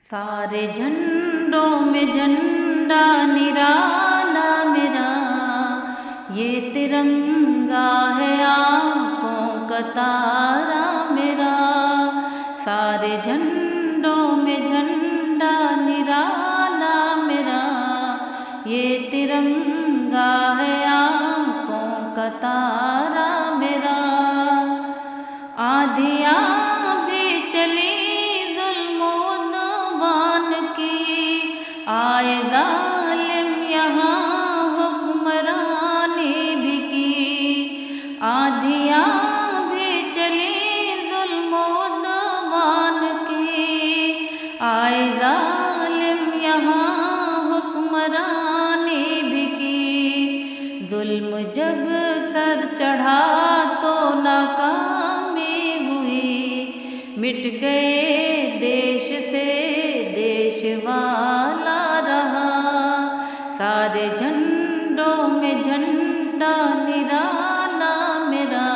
سارے جھنڈوں میں جھنڈا نرالا میرا، یہ ترنگا ہے آنکھوں کا تارا میرا۔ سارے جھنڈوں میں جھنڈا نرالا میرا، یہ ترنگا ہے آنکھوں کا تارا میرا۔ آندھیاں بھی چلی ظلم و عدوان کی، آئے ظالم یہاں حکمرانی بھی کی۔ آندھیاں بھی چلی ظلم و عدوان کی، آئے ظالم یہاں حکمرانی بھی کی۔ ظلم جب سر چڑھا تو ناکامی ہوئی، مٹ گئے دیش سے دیش والا رہا۔ سارے جھنڈوں میں جھنڈا نرالا میرا،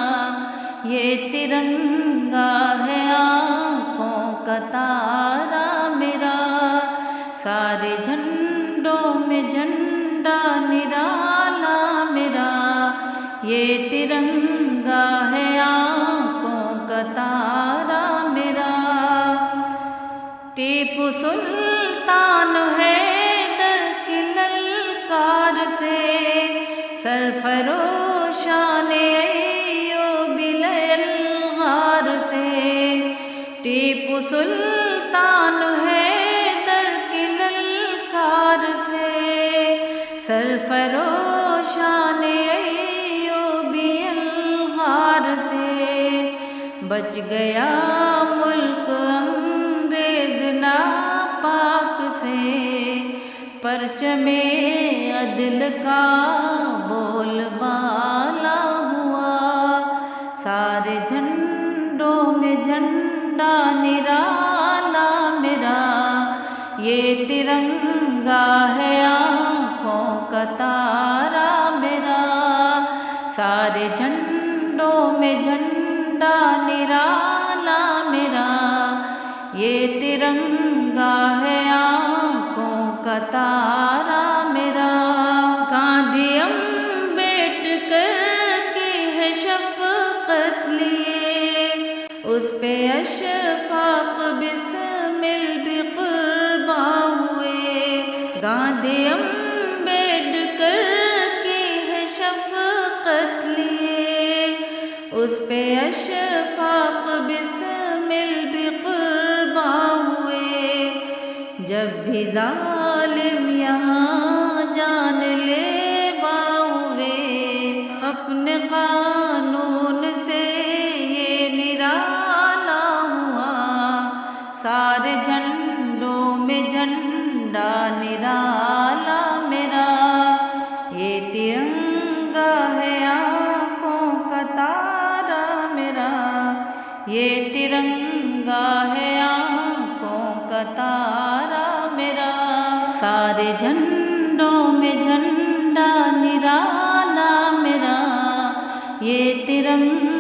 یہ ترنگا ہے آنکھوں کا تارا میرا۔ سارے جھنڈوں میں جھنڈا نرالا میرا، یہ ترنگا ہے آنکھوں کا تارا میرا۔ ٹیپو سلطان حیدر کی للکار سے، سرفروشان ایوبی للغار سے۔ ٹیپو سلطان حیدر کی للکار سے، سرفروشان ایوبی للغار سے۔ بچ گیا ملک انگریز ناپاک سے، پرچم عدل کا بول بالا ہوا۔ سارے جھنڈوں میں جھنڈا نرالا میرا، یہ ترنگا ہے آنکھوں کا تارا میرا۔ سارے جھنڈوں میں جھنڈا نرالا میرا، یہ ترنگا ہے آنکھوں کا تارا میرا۔ گاندھی امبیڈکر کی ہے شفقت لیے، اس پہ اشفاق بسمل بھی قرباں ہوئے۔ گاندھی امبیڈکر کی ہے شفقت لیے، اس پہ اشفاق بسمل بھی قرباں ہوئے۔ جب بھی ظالم یہاں جان لیوا ہوئے، اپنے قانون سے یہ نرالا ہوا۔ سارے جھنڈوں میں جھنڈا نرالا میرا، یہ ترنگا ہے آنکھوں کا تارا میرا، یہ ترنگا ہے آنکھوں کا تارا میرا۔ سارے جھنڈوں میں جھنڈا نرالا میرا، یہ ترنگا